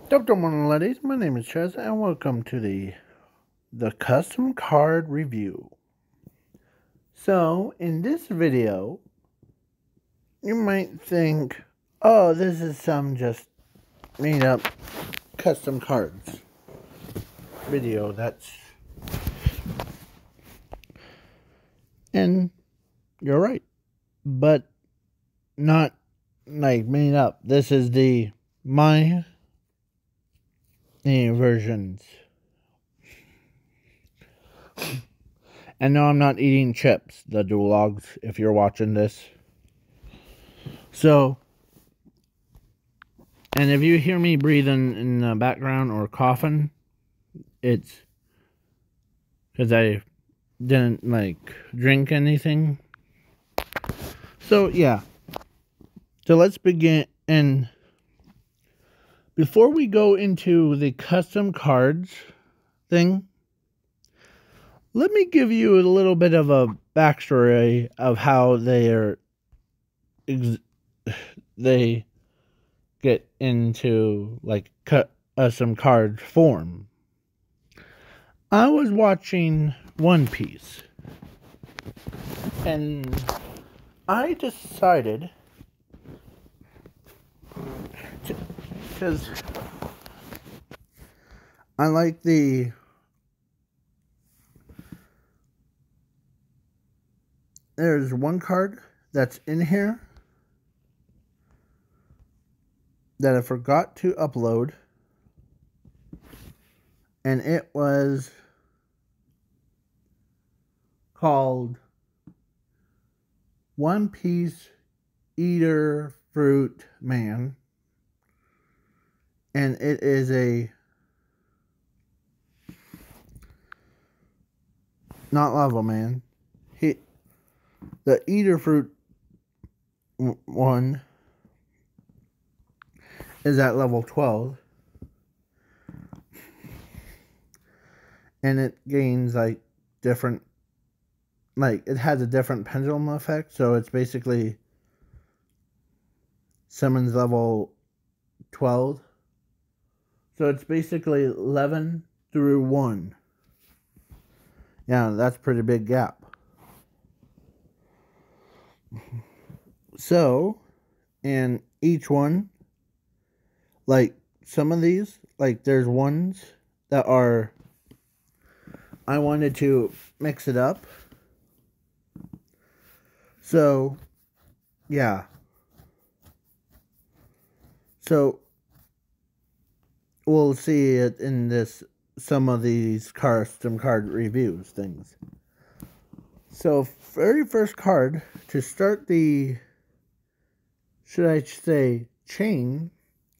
Dr. Morning Ladies, my name is Chaz and welcome to the custom card review. So, in this video, you might think, oh, this is some just made up custom cards video and you're right, but not like made up. This is my versions. And no, I'm not eating chips, the Duologs, if you're watching this. So, and if you hear me breathing in the background or coughing, it's because I didn't, drink anything. So, yeah. So, let's begin. And before we go into the custom cards thing, let me give you a little bit of a backstory of how they get into custom card form. I was watching One Piece and I decided because I like there's one card that's in here that I forgot to upload, and it was called One Piece Eater Fruit Man, and it is a not Lava Man. The Eater Fruit one is at level 12, and it gains different, it has a different pendulum effect. So it's basically summons level 12, so it's basically 11 through 1. Yeah, that's a pretty big gap. So, and each one, some of these, there's ones that are, I wanted to mix it up. So, yeah. So, we'll see it in some of these custom card reviews things. So, very first card to start the, should I say, chain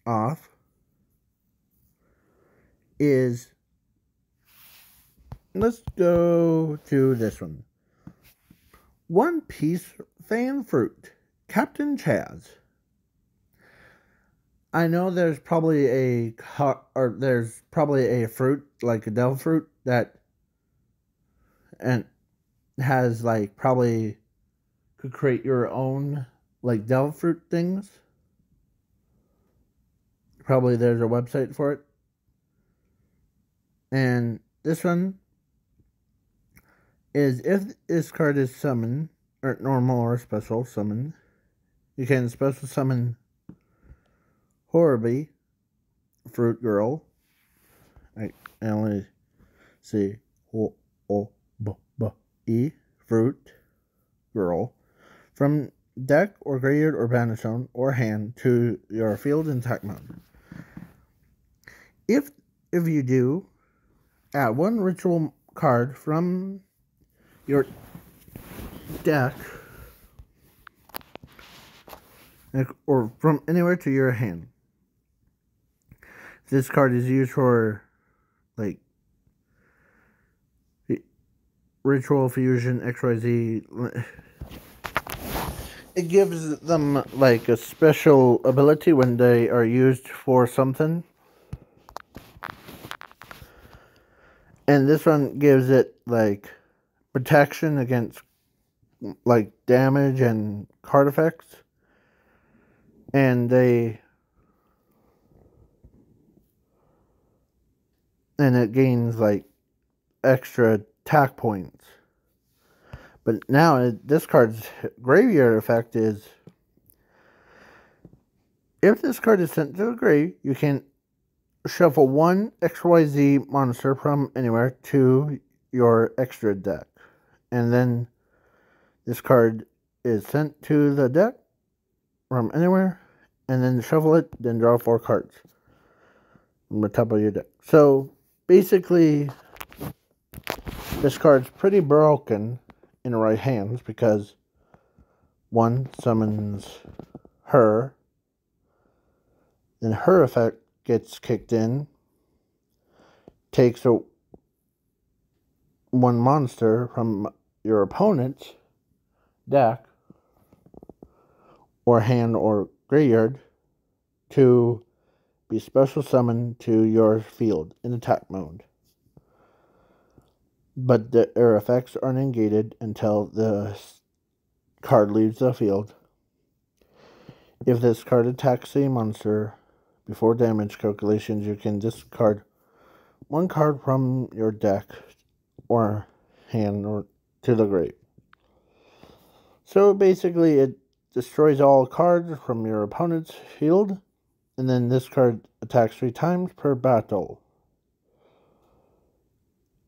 off is, let's go to this one. One Piece Fan Fruit, Captain Chaz. I know there's probably a fruit, like a devil fruit, that and has probably could create your own devil fruit things. Probably there's a website for it. And this one is, if this card is summoned, or normal or special summon, you can special summon Horobi, Fruit Girl. I only see H-O-O-B-B-E, Fruit Girl, from deck or graveyard or battlefield or hand to your field in attack mode. If you do, add one ritual card from your deck or from anywhere to your hand. This card is used for ritual fusion XYZ. It gives them a special ability when they are used for something. And this one gives it protection against damage and card effects. And they and it gains like extra attack points. But now this card's graveyard effect is, if this card is sent to the grave, you can shuffle one XYZ monster from anywhere to your extra deck. And then this card is sent to the deck from anywhere, and then shuffle it, then draw 4 cards from the top of your deck. So basically, this card's pretty broken in the right hands because one summons her, then her effect gets kicked in, takes one monster from your opponent's deck or hand or graveyard to be special summoned to your field in attack mode. But their effects are negated until the card leaves the field. If this card attacks a monster before damage calculations, you can discard 1 card from your deck or hand or to the grave. So basically, it destroys all cards from your opponent's field, and then this card attacks 3 times per battle.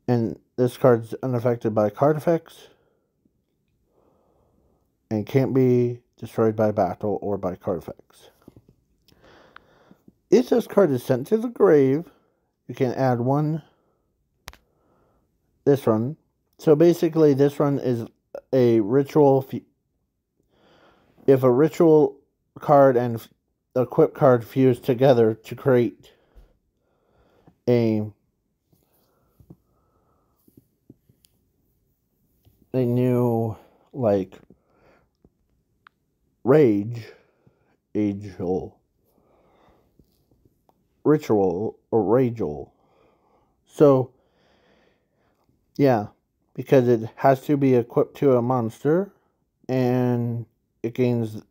And this card's unaffected by card effects and can't be destroyed by battle or by card effects. If this card is sent to the grave, you can add this one. So basically, this one is a ritual. If a ritual card and equip card fuse together to create a new, like, ritual or rageal. So, yeah, because it has to be equipped to a monster, and it gains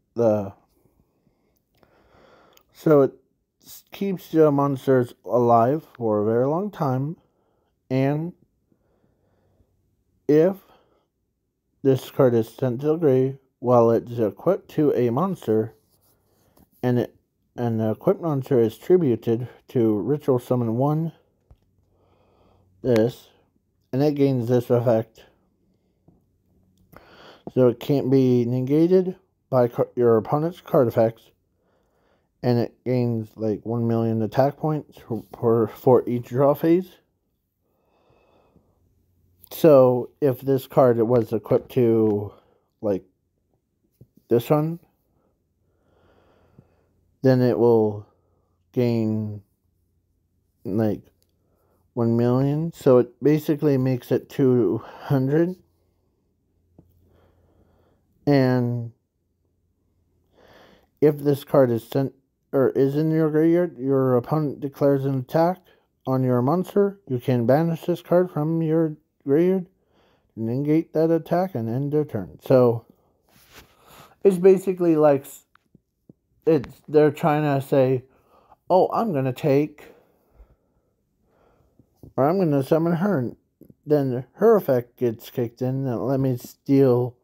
so it keeps the monsters alive for a very long time, and if this card is sent to the grave while it's equipped to a monster, and the equipped monster is tributed to ritual summon 1, and it gains this effect. So it can't be negated by your opponent's card effects, and it gains like 1 million attack points for each draw phase. So if this card was equipped to like this one, then it will gain like 1 million. So it basically makes it 200. And if this card is sent or is in your graveyard, your opponent declares an attack on your monster, you can banish this card from your graveyard, negate that attack, and end their turn. So it's basically like they're trying to say, oh, I'm going to take, or I'm going to summon her. Then her effect gets kicked in, and let me steal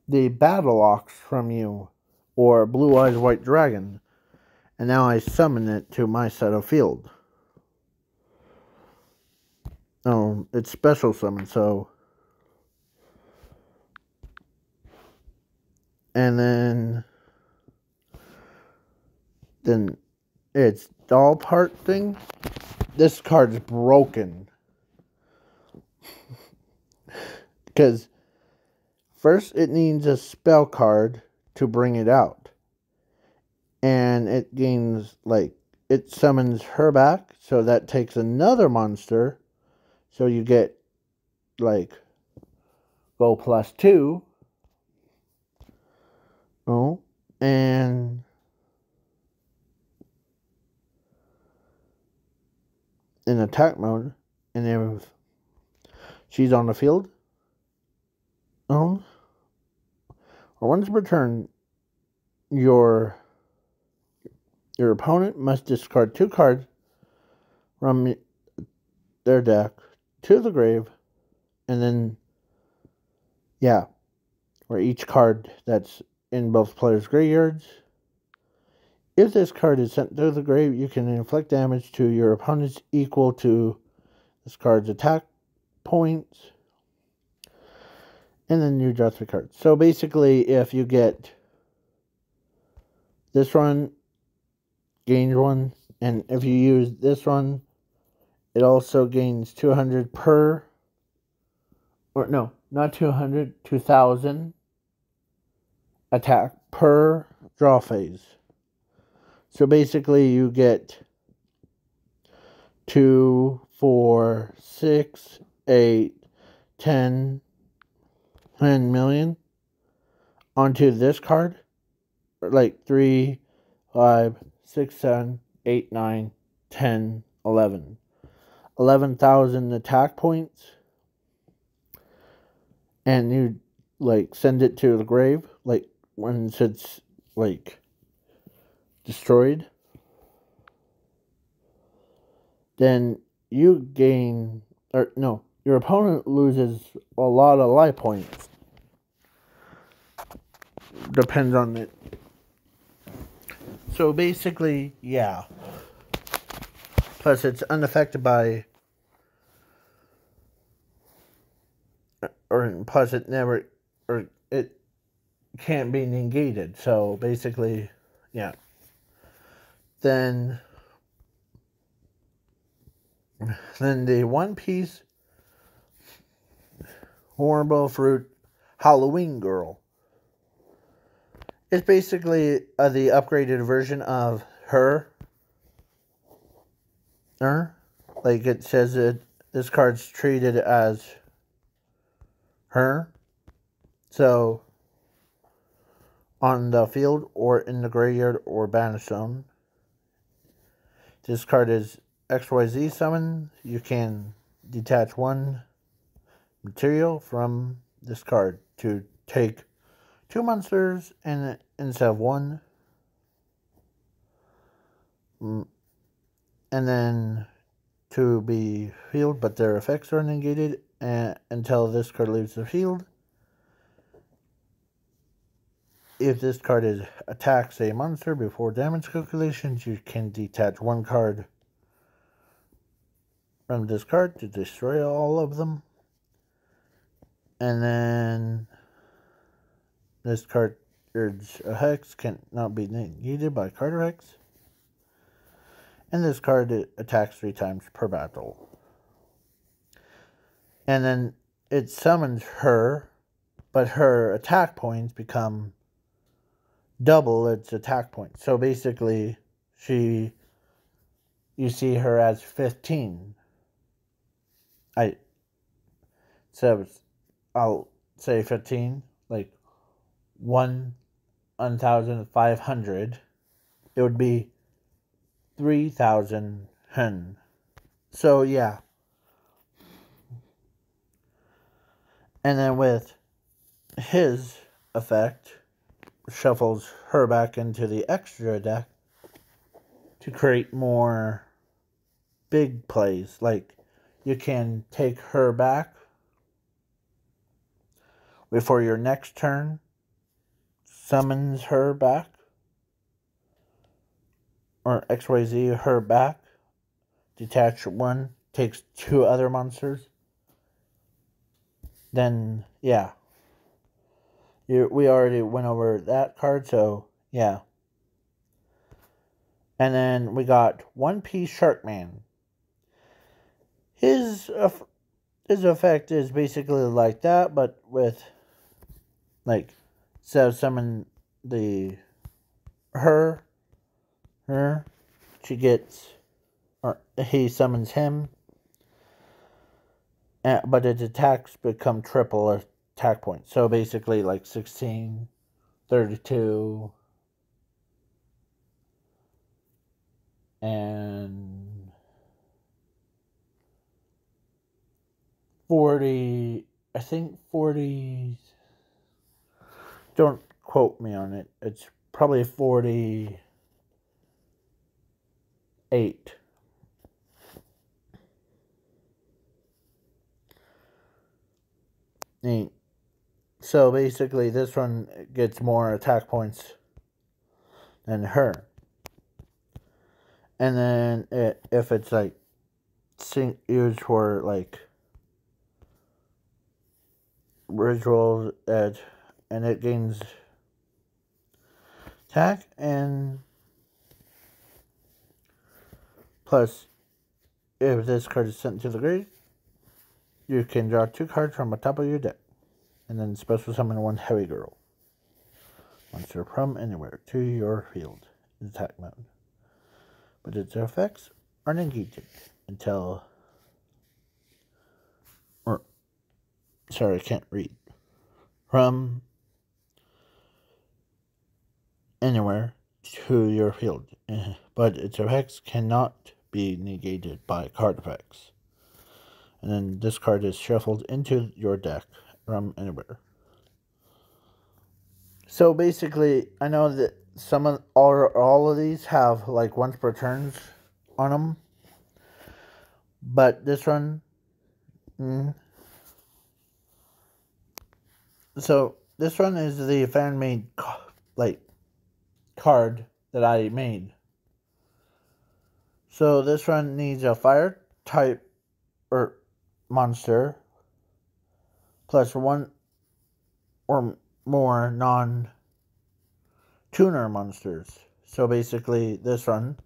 the Battle Ox from you, or Blue Eyes White Dragon, and now I summon it to my set of field. Oh, it's special summon, so. And then it's doll part thing. This card's broken. Because first it needs a spell card to bring it out. And it gains, like, it summons her back, so that takes another monster. So you get, like, go +2. Oh, and in attack mode, and if she's on the field, or once per turn, your opponent must discard 2 cards from their deck to the grave, and then, yeah, or each card that's in both players' graveyards. If this card is sent to the grave, you can inflict damage to your opponents equal to this card's attack points. And then you draw 3 cards. So basically, if you get this one, gains 1. And if you use this one, it also gains 200 per. Or no, not 200, 2,000 attack per draw phase. So basically, you get 2, 4, 6, 8, 10 million onto this card. Like 3, 5, 6, 7, 8, 9, 10, 11. 11,000 attack points. And you, like, send it to the grave, like, when it's, like, destroyed. Then you gain, or no, your opponent loses a lot of life points. Depends on it. So basically, yeah. Plus, it's unaffected by, or plus it never, or it can't be negated. So basically, yeah. Then the One Piece Horrible Fruit Halloween Girl. It's basically the upgraded version of her. Like it says it, this card's treated as her. So, on the field or in the graveyard or banished zone, this card is XYZ summon. You can detach 1 material from this card to take 2 monsters and instead of 1. And then to be healed, but their effects are negated until this card leaves the field. If this card attacks a monster before damage calculations, you can detach 1 card from this card to destroy all of them. And then this card's hex cannot be negated by card hex. And this card attacks 3 times per battle. And then it summons her, but her attack points become double its attack points. So basically, you see her as 15. I'll say 15, like 1,500. It would be 3,000 hen. So yeah. And then with his effect, shuffles her back into the extra deck to create more big plays. Like, you can take her back before your next turn, summons her back, or XYZ her back, detach 1, takes 2 other monsters. Then, yeah. We already went over that card, so yeah. And then we got One Piece Sharkman. His effect is basically like that, but with, like, instead of summon her, she gets, or he summons him, but its attacks become triple attack points. So basically, like 16, 32, and 40, I think 40, don't quote me on it, it's probably 48. So basically, this one gets more attack points than her. And then if it's like used for like rituals, and it gains attack, and plus if this card is sent to the grave, you can draw 2 cards from the top of your deck, and then special summon 1 heavy girl monster from anywhere to your field in attack mode. But its effects are negated until, sorry, I can't read. From anywhere to your field, but its effects cannot be negated by card effects. And then this card is shuffled into your deck from anywhere. So basically, I know that all of these have like once per turns on them, but this one, so this one is the fan made like card that I made. So this one needs a fire type or monster plus 1 or more non-tuner monsters. So basically, this one,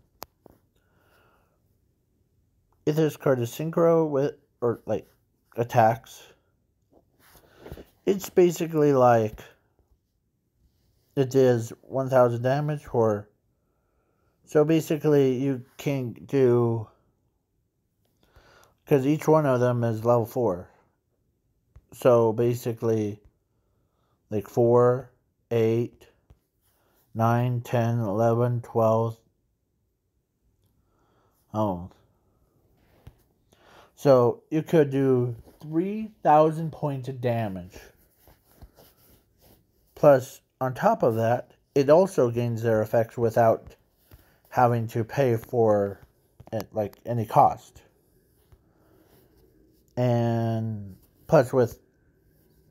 if this card is synchro with or like attacks, it's basically like it does 1,000 damage for. So basically, you can do, because each one of them is level 4. So basically, like 4, 8, 9, 10, 11, 12. Oh. So you could do 3,000 points of damage. Plus, on top of that, it also gains their effects without having to pay for it, like any cost. And plus with,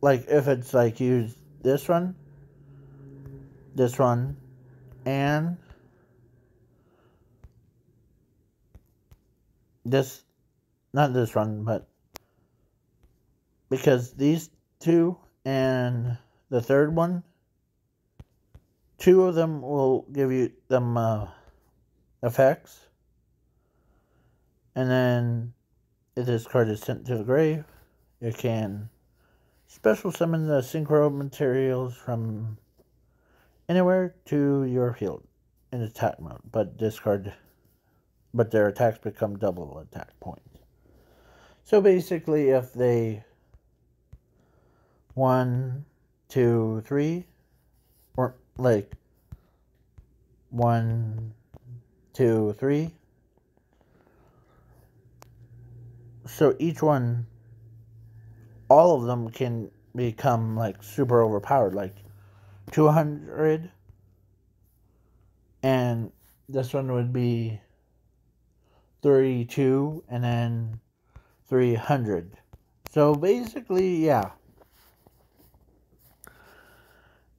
like, if it's like use this one, and this, not this one, but because these 2 and the third one, 2 of them will give you them effects. And then if this card is sent to the grave, you can special summon the synchro materials from anywhere to your field in attack mode, but their attacks become double attack points. So basically, if they 1, 2, 3, or like 1, 2, 3. So each one, all of them can become like super overpowered, like 200, and this one would be 32, and then 300. So basically, yeah.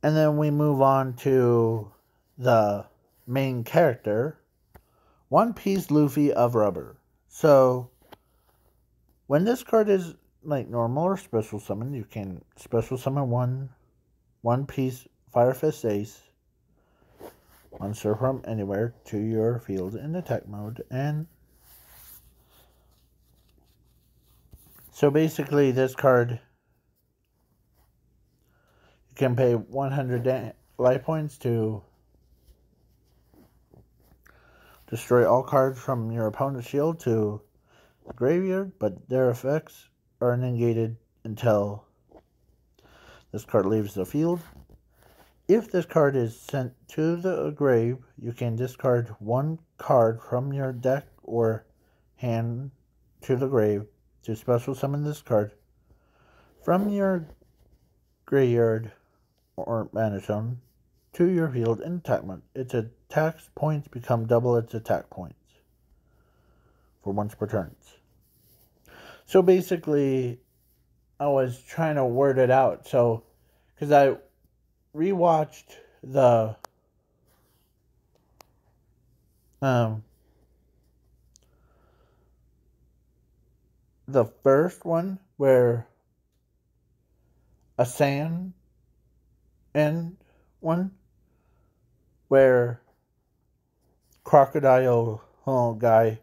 And then we move on to the main character, One Piece Luffy of Rubber. So when this card is like normal or special summon, you can special summon One Piece Fire Fist Ace monster from anywhere to your field in attack mode. And so basically, this card, you can pay 100 life points to destroy all cards from your opponent's shield to the graveyard, but their effects are negated until this card leaves the field. If this card is sent to the grave, you can discard 1 card from your deck or hand to the grave to special summon this card from your graveyard or mana zone to your field in attack mode. Its attack points become double its attack points for once per turn. So basically, I was trying to word it out. So, because I rewatched um the first one where a sand and one where crocodile guy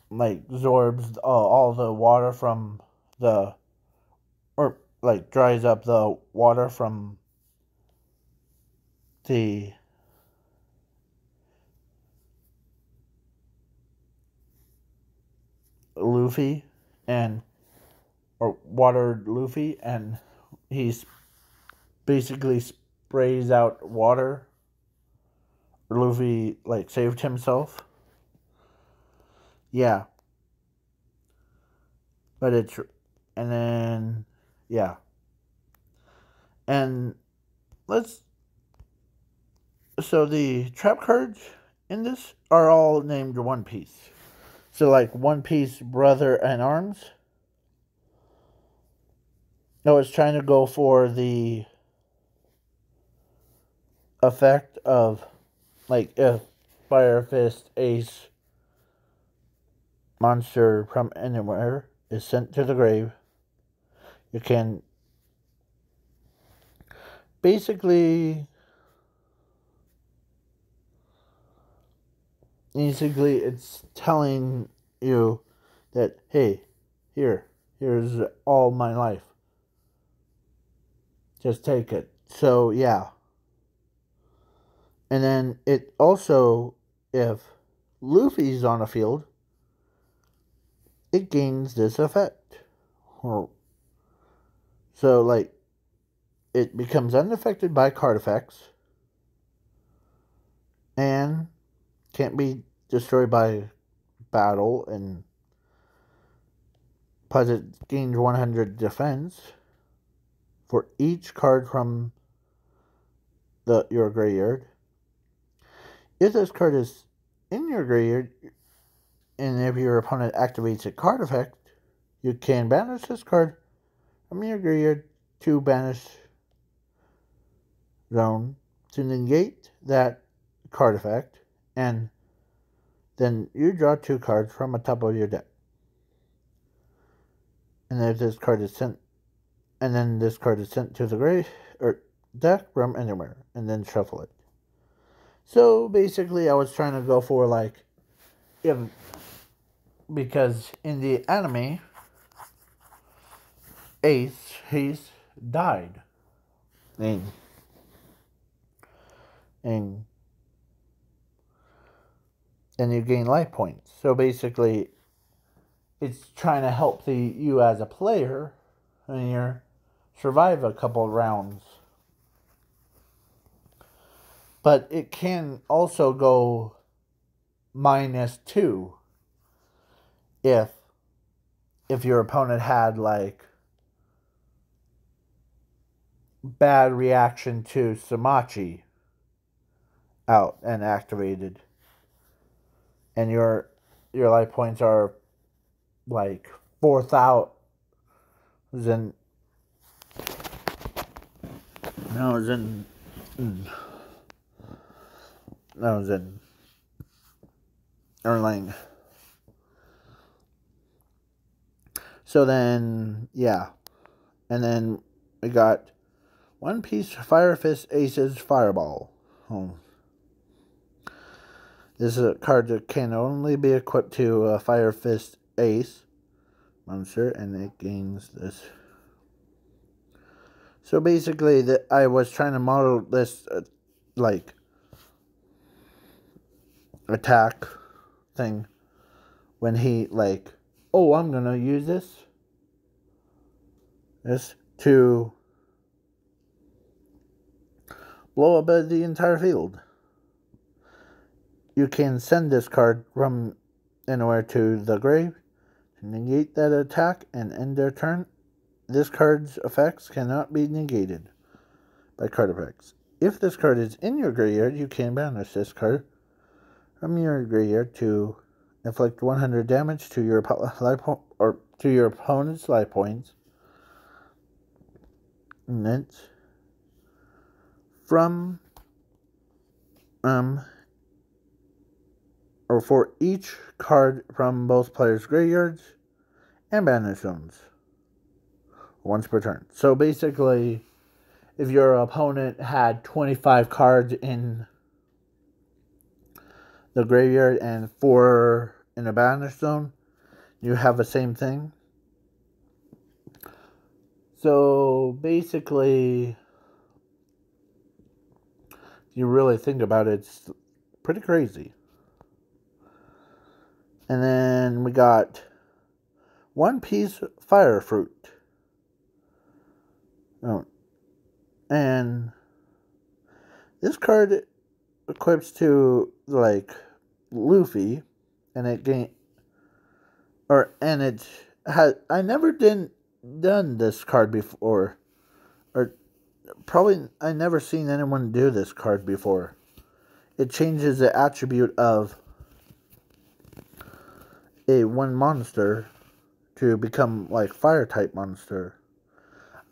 like absorbs all the water from the or like dries up the water from the Luffy and or watered Luffy, and he's basically sprays out water. Luffy like saved himself. Yeah, but it's and then yeah, and let's so the trap cards in this are all named One Piece. So like One Piece Brother in Arms. I was trying to go for the effect of like if Fire Fist Ace monster from anywhere is sent to the grave, you can basically it's telling you that hey, here's all my life. Just take it. So yeah. And then it also, if Luffy's on a field, it gains this effect. So like it becomes unaffected by card effects and can't be destroyed by battle, and plus it gains 100 defense for each card from your graveyard. If this card is in your graveyard, and if your opponent activates a card effect, you can banish this card from your graveyard to banish zone to negate that card effect, and then you draw 2 cards from the top of your deck. And if this card is sent, and then this card is sent to the grave or deck from anywhere, and then shuffle it. So basically, I was trying to go for like, if because in the anime, Ace he's died, and and you gain life points. So basically, it's trying to help you as a player, and you survive a couple rounds. But it can also go -2 if your opponent had like bad reaction to Samachi out and activated, and your life points are like 4,000. No, it's in. No, it's in Erlang. So then, yeah. And then we got One Piece Fire Fist Aces Fireball. This is a card that can only be equipped to a Fire Fist Ace monster, and it gains this. So basically, I was trying to model this like attack thing when he like, oh, I'm gonna use this to blow up the entire field. You can send this card from anywhere to the grave to negate that attack and end their turn. This card's effects cannot be negated by card effects. If this card is in your graveyard, you can banish this card from your graveyard to inflict 100 damage to your or to your opponent's life points. And it's from or for each card from both players' graveyards and banish zones once per turn. So basically, if your opponent had 25 cards in the graveyard and 4 in the banish zone, you have the same thing. So basically, if you really think about it, it's pretty crazy. And then we got One Piece Fire Fruit. Oh, and this card equips to like Luffy, and it I never done this card before, or probably I never seen anyone do this card before. It changes the attribute of a one monster to become like fire type monster.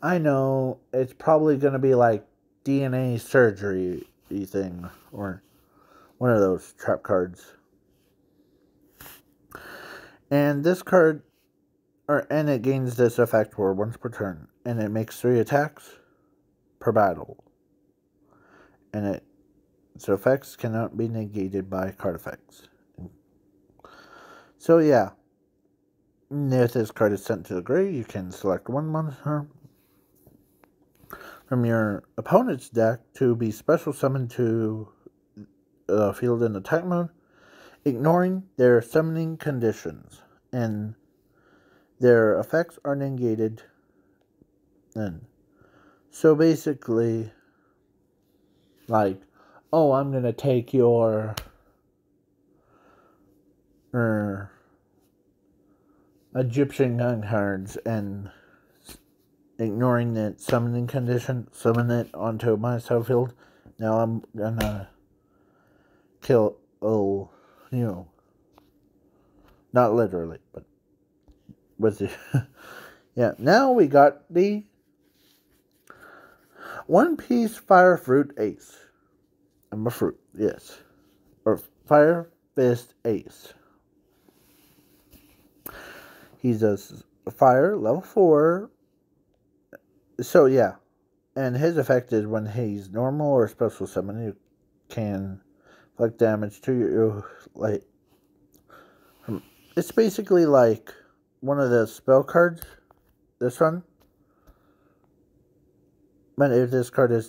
I know it's probably gonna be like DNA surgery thing or one of those trap cards. And this card and it gains this effect for once per turn, and it makes 3 attacks per battle. And its effects cannot be negated by card effects. So yeah, if this card is sent to the grave, you can select one monster from your opponent's deck to be special summoned to the field in attack mode, ignoring their summoning conditions, and their effects are negated. And so basically, like, oh, I'm gonna take your Egyptian gun cards and ignoring the summoning condition, summon it onto my field. Now I'm gonna kill, not literally, but with the, yeah. Now we got the One Piece Fire Fruit Ace. I'm a fruit, yes. Or Fire Fist Ace. He's a fire, level 4. So, yeah. And his effect is when he's normal or special summon, you can inflict damage to you. Like, it's basically like one of the spell cards. This one. But if this card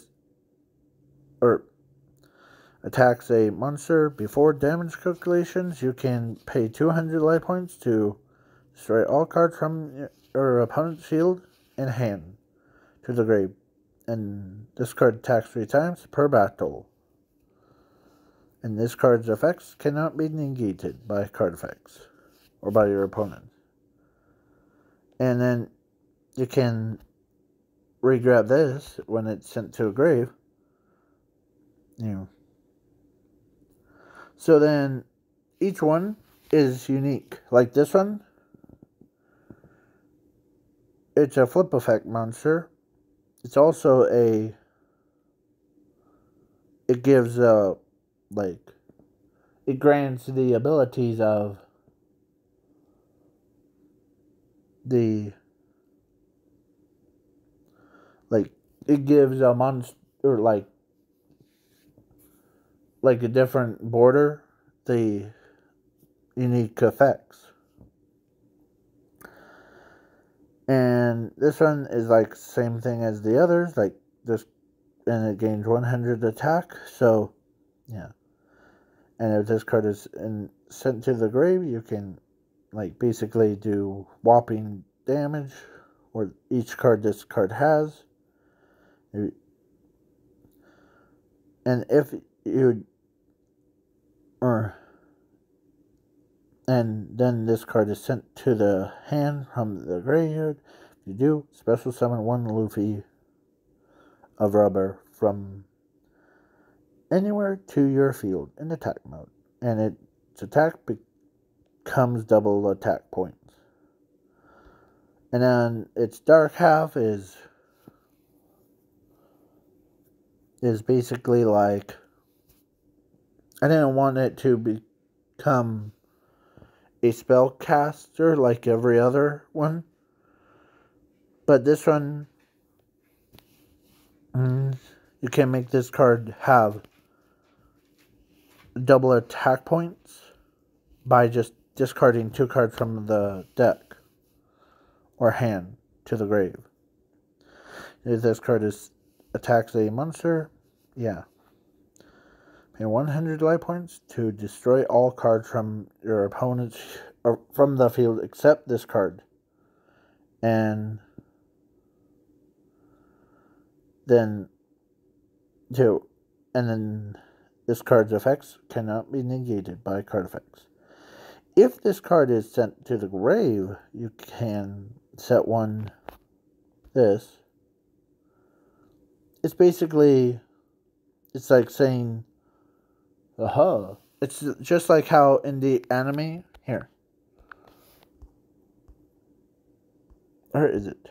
attacks a monster before damage calculations, you can pay 200 life points to destroy all cards from your opponent's field and hand to the grave. And this card attacks 3 times per battle. And this card's effects cannot be negated by card effects or by your opponent. And then you can regrab this when it's sent to a grave. So then each one is unique. Like this one, it's a flip effect monster. It's also it gives it grants the abilities of it gives a monster like a different border the unique effects. And this one is like same thing as the others, like this, and it gains 100 attack. So yeah, and if this card is sent to the grave, you can basically do whopping damage, or each card this card has. And if you and then this card is sent to the hand from the graveyard. If you do, special summon 1 Luffy of rubber from anywhere to your field in attack mode. And its attack becomes double attack points. And then its dark half is basically like, I didn't want it to become a spellcaster like every other one, but this one, you can make this card have double attack points by just discarding 2 cards from the deck or hand to the grave. If this card attacks a monster, yeah. Pay 100 life points to destroy all cards from your opponent's or from the field except this card. And then this card's effects cannot be negated by card effects. If this card is sent to the grave, you can set one this. It's basically, it's like saying, aha. It's just like how in the anime, here. Or is it?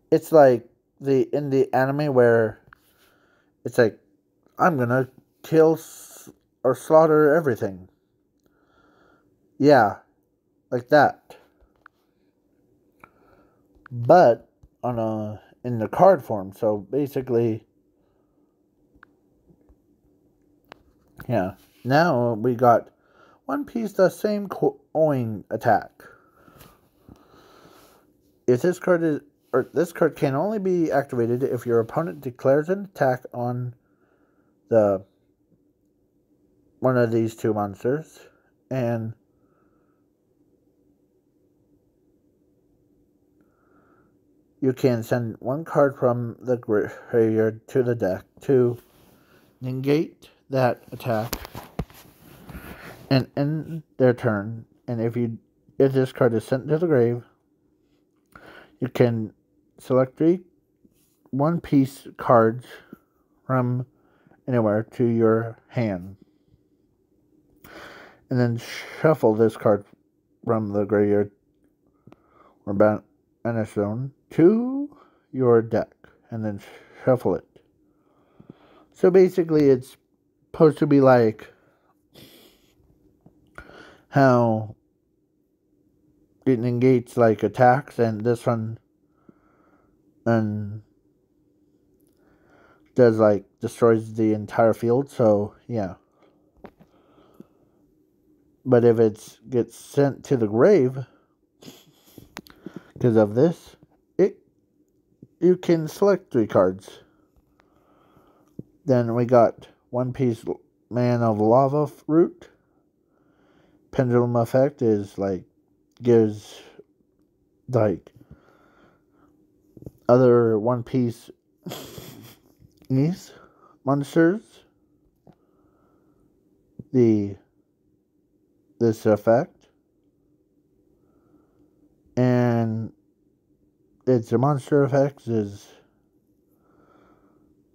It's like in the anime where it's like, I'm gonna kill or slaughter everything. Yeah, like that. But in the card form, so basically, yeah. Now we got one piece the same coin attack. If this card this card can only be activated if your opponent declares an attack on one of these 2 monsters, and you can send 1 card from the graveyard to the deck to negate that attack and end their turn. And if this card is sent to the grave, you can select 3 one-piece cards from anywhere to your hand, and then shuffle this card from the graveyard or banish zone to your deck, and then shuffle it. So basically, it's supposed to be like how it negates like attacks, and this one does like destroys the entire field. So yeah. But if it gets sent to the grave because of this, you can select 3 cards. Then we got 1-piece Man of Lava Root. Pendulum effect is like, gives like other 1-piece monsters this effect, and its monster effects is,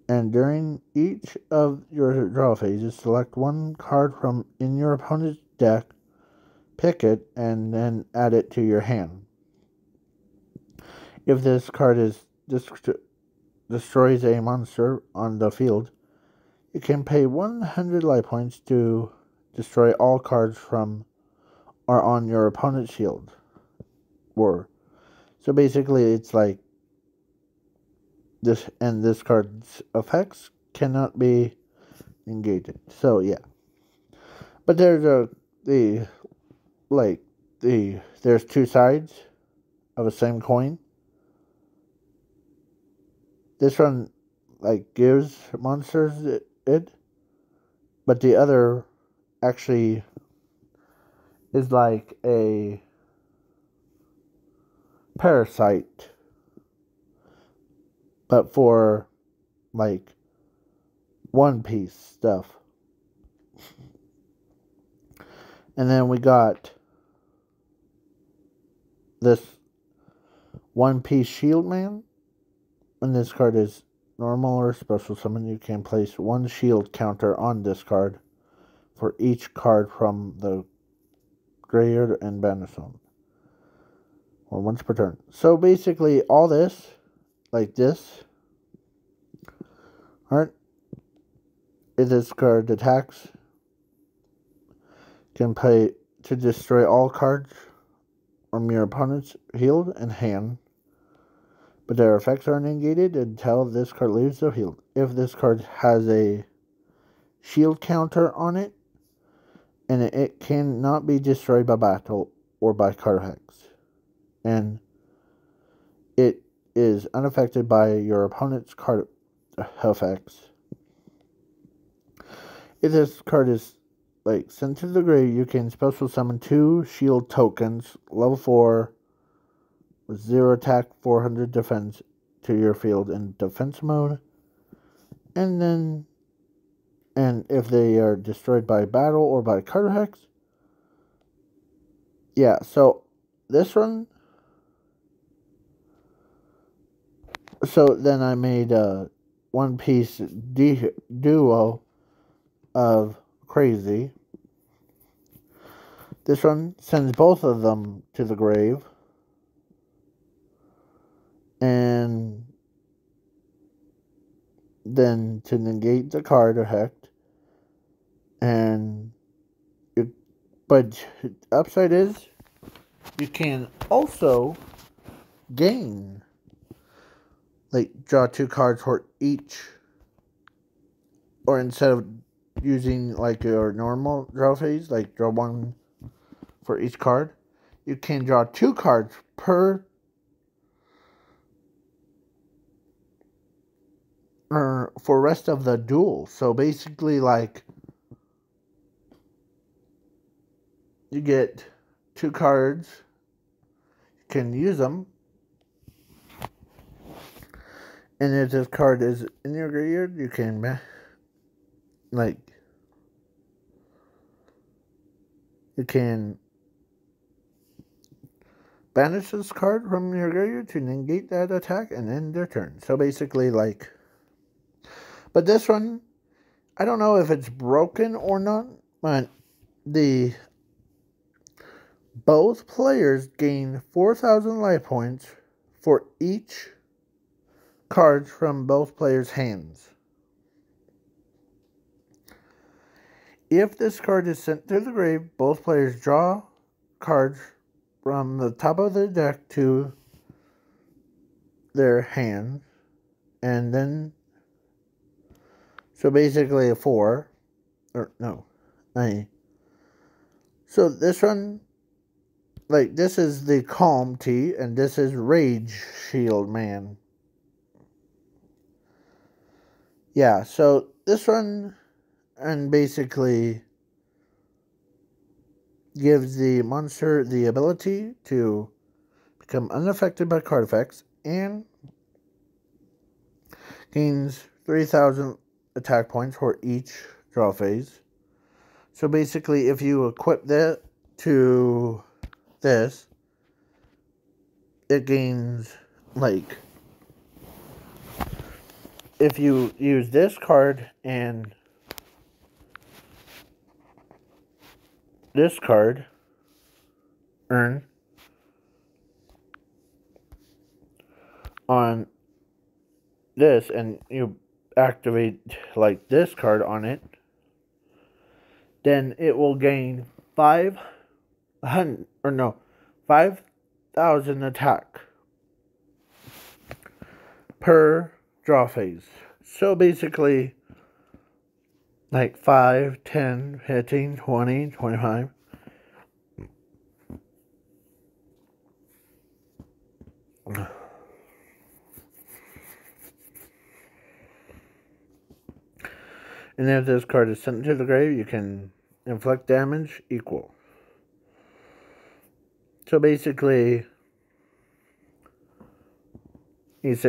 and during each of your draw phases, select 1 card from in your opponent's deck, pick it, and then add it to your hand. If this card destroys a monster on the field, you can pay 100 life points to destroy all cards from or on your opponent's shield. So basically, it's like this, and this card's effects cannot be negated. So yeah, but there's there's 2 sides of the same coin. This one like gives monsters it, but the other actually is like a parasite, but for like 1-piece stuff. And then we got this 1-piece Shield Man. When this card is normal or special summon, you can place 1 shield counter on this card for each card from the graveyard and banish zone. or once per turn. So basically, all this, like this, alright, if this card attacks, can pay to destroy all cards from your opponent's field and hand, but their effects are negated until this card leaves the field. If this card has a shield counter on it, and it cannot be destroyed by battle or by card effects, and it is unaffected by your opponent's card effects. If this card is sent to the grave, you can special summon 2 shield tokens, level 4, with 0 attack, 400 defense to your field in defense mode. And if they are destroyed by battle or by card effects, yeah, so this one, so then I made a one-piece duo of Crazy. This one sends both of them to the grave, and then to negate the card effect, but upside is you can also gain, draw 2 cards for each, or instead of using your normal draw phase, draw 1 for each card, you can draw 2 cards per for rest of the duel. So basically, you get 2 cards, you can use them, and if this card is in your graveyard, you can you can banish this card from your graveyard to negate that attack and end their turn. So basically, but this one, I don't know if it's broken or not, but both players gain 4,000 life points for each card from both players' hands. If this card is sent to the grave, both players draw cards from the top of the deck to their hand, and then, so basically a 4, or no, so this one, this is the Calm T, and this is Rage Shield Man. Yeah, so this one, and basically gives the monster the ability to become unaffected by card effects, and gains 3,000 attack points for each draw phase. So basically, if you equip that to this, it gains, if you use this card and this card, earn on this, and you activate this card on it, then it will gain 5,000 attack per draw phase. So basically, 5, 10, 15, 20, 25. And if this card is sent to the grave, you can inflict damage equal. So basically, if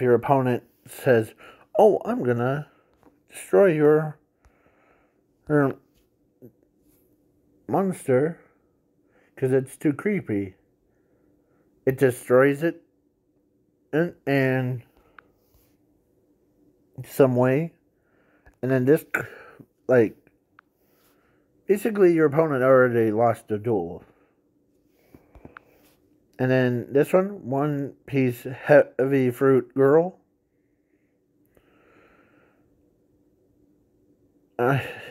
your opponent says, "Oh, I'm gonna destroy your monster because it's too creepy," it destroys it in some way, and then this, basically your opponent already lost the duel. And then this one piece heavy fruit girl.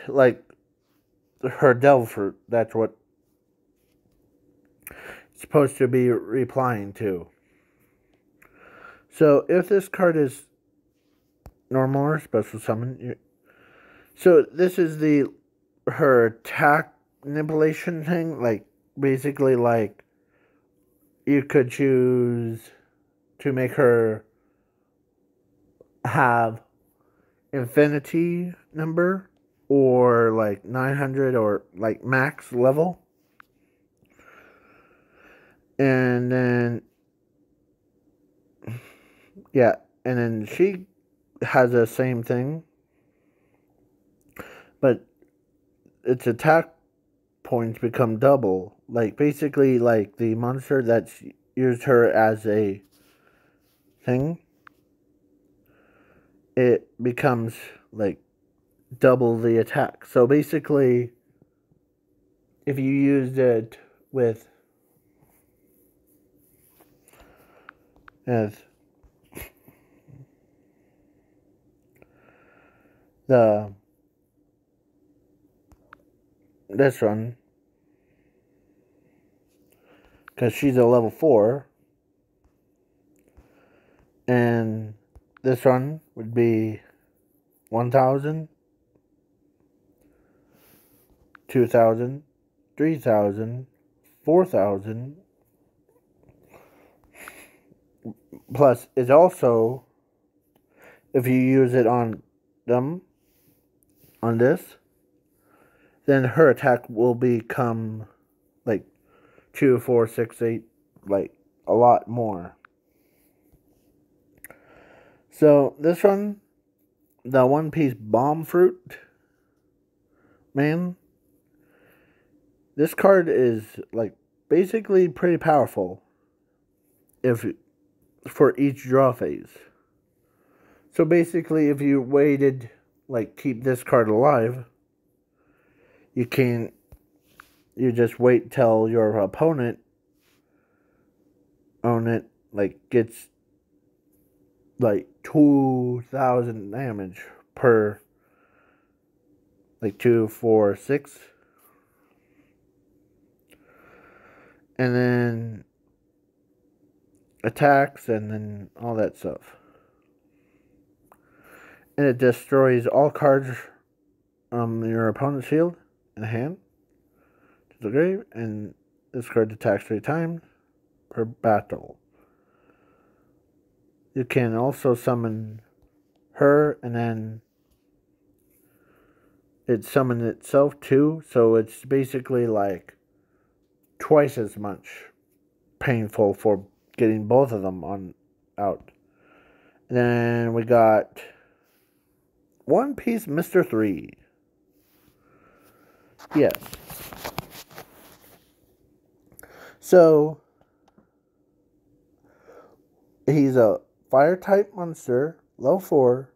Like her devil fruit. That's what it's supposed to be replying to. So if this card is normal or special summon, so this is her attack manipulation thing. Like basically, like you could choose to make her have infinity number or like 900 or like max level. And then yeah, and then she has the same thing, but its attack points become double. Like basically like the monster that's used her as a thing, it becomes like double the attack. So basically if you used it with as the this one, because she's a level 4, and this one would be 1,000, 2,000, 3,000, 4,000. Plus, it's also, if you use it on them, on this, then her attack will become like 2, 4, 6, 8, like a lot more. So this one, the one piece bomb fruit man, this card is like basically pretty powerful if for each draw phase. So basically if you waited like keep this card alive, you just wait till your opponent on it like gets like 2,000 damage per like 2, 4, 6, and then attacks and then all that stuff, and it destroys all cards your opponent's field and hand to the grave, and this card attacks 3 times per battle. You can also summon her, and then it summons itself too, so it's basically like twice as much painful for getting both of them on out. And then we got One Piece Mr. 3. Yes. So he's a fire type monster, level 4,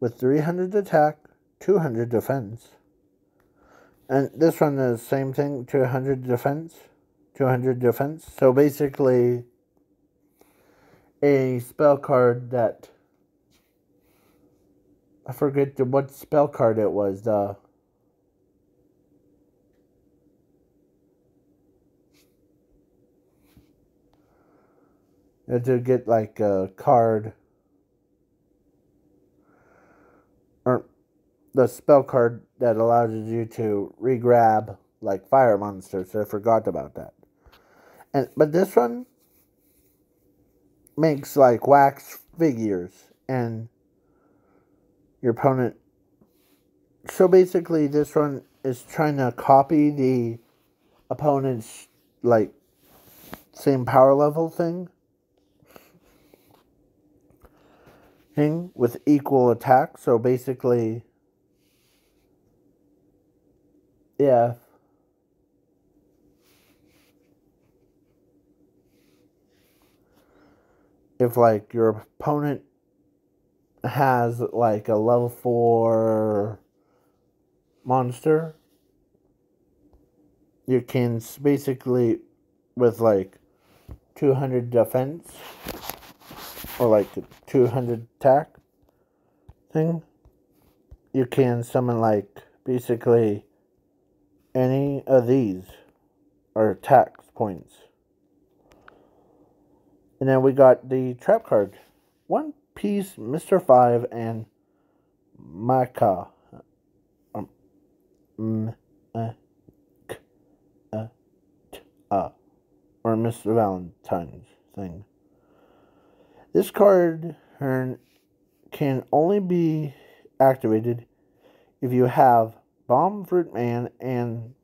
with 300 attack, 200 defense. And this one is the same thing, 200 defense. 200 defense. So basically a spell card that I forget what spell card it was. To get like a card, or the spell card that allows you to re-grab like fire monsters. I forgot about that. But this one makes like wax figures and your opponent. So basically this one is trying to copy the opponent's like same power level thing with equal attack. So basically, yeah, if like your opponent has like a level 4 monster, you can basically with like 200 defense or like 200 attack thing, you can summon like basically any of these are attack points. And then we got the trap card. One Piece, Mr. 5, and Maka. Or Mr. Valentine's thing. This card can only be activated if you have Bomb Fruit Man and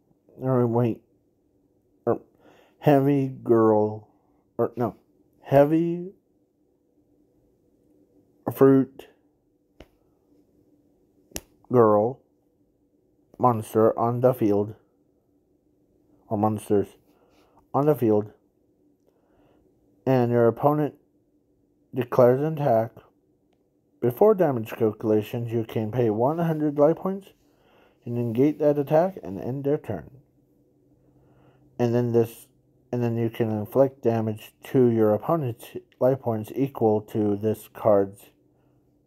Heavy Girl, or no, Heavy Fruit Girl monster on the field, or monsters on the field, and your opponent declares an attack. Before damage calculations, you can pay 100 life points and negate that attack and end their turn. And then you can inflict damage to your opponent's life points equal to this card's,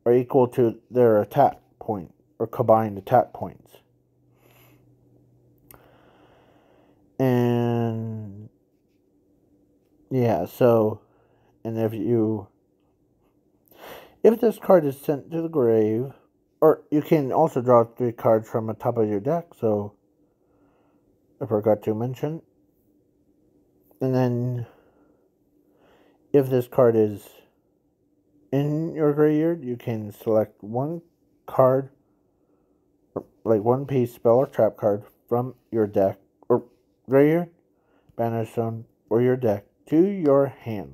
or equal to their attack point, or combined attack points. And yeah, so, and if this card is sent to the grave, or you can also draw 3 cards from the top of your deck, so I forgot to mention. And then if this card is in your graveyard, you can select one card, like one piece spell or trap card from your deck, or graveyard, banner stone, or your deck to your hand.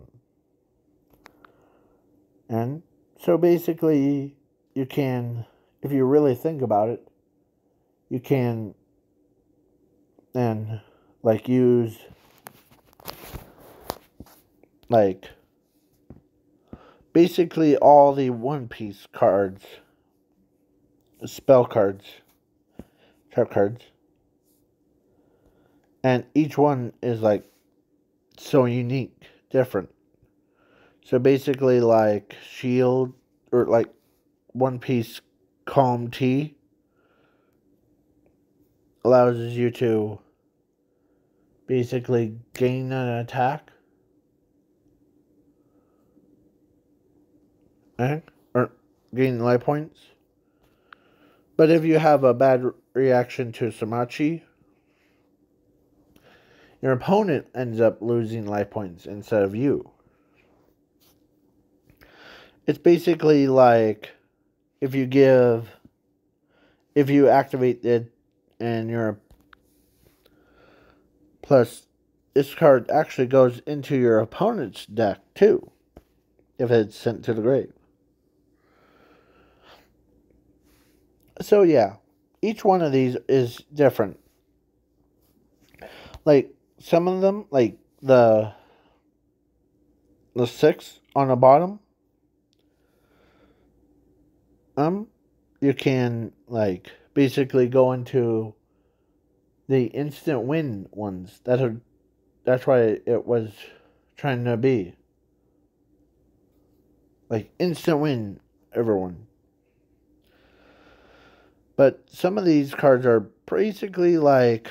And so basically, you can, if you really think about it, you can then like use like basically all the One Piece cards, spell cards, trap cards, and each one is like so unique, different. So basically, like Shield, or like One Piece Calm Tea allows you to basically gain an attack, or gain life points. But if you have a bad reaction to Samachi, your opponent ends up losing life points instead of you. It's basically like if you activate it and you're, plus this card actually goes into your opponent's deck too, if it's sent to the grave. So yeah, each one of these is different. Like some of them, like the 6 on the bottom, you can like basically go into the instant win ones. That's why it was trying to be like instant win everyone. But some of these cards are basically like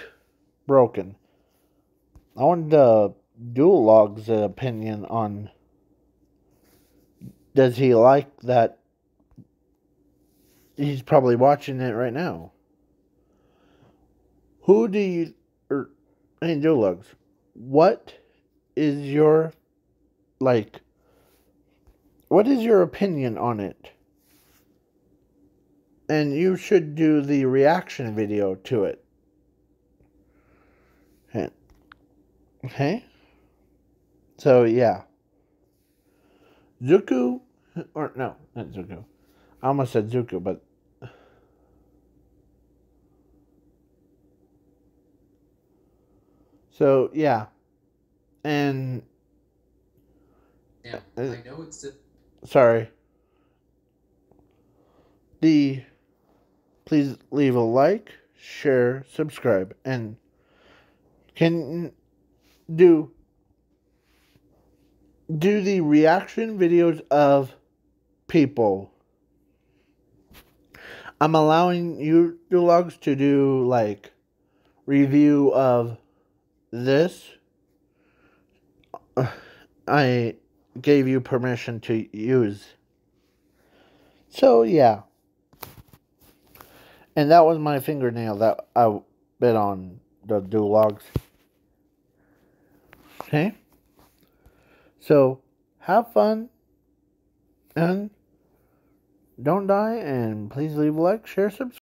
broken. I wanted Dual Log's opinion on, does he like that? He's probably watching it right now. Who do you, hey, Dual Logs, what is your, like, what is your opinion on it? And you should do the reaction video to it. Okay? So, yeah. Zuko, or no, not Zuko. I almost said Zuko, but so, yeah. And yeah, I know it's sorry. Please leave a like, share, subscribe, and can do do the reaction videos of people. I'm allowing you Dulags to do like review of this. I gave you permission to use. So yeah. And that was my fingernail that I bit on the Dulags. Okay? So have fun and don't die, and please leave a like, share, subscribe.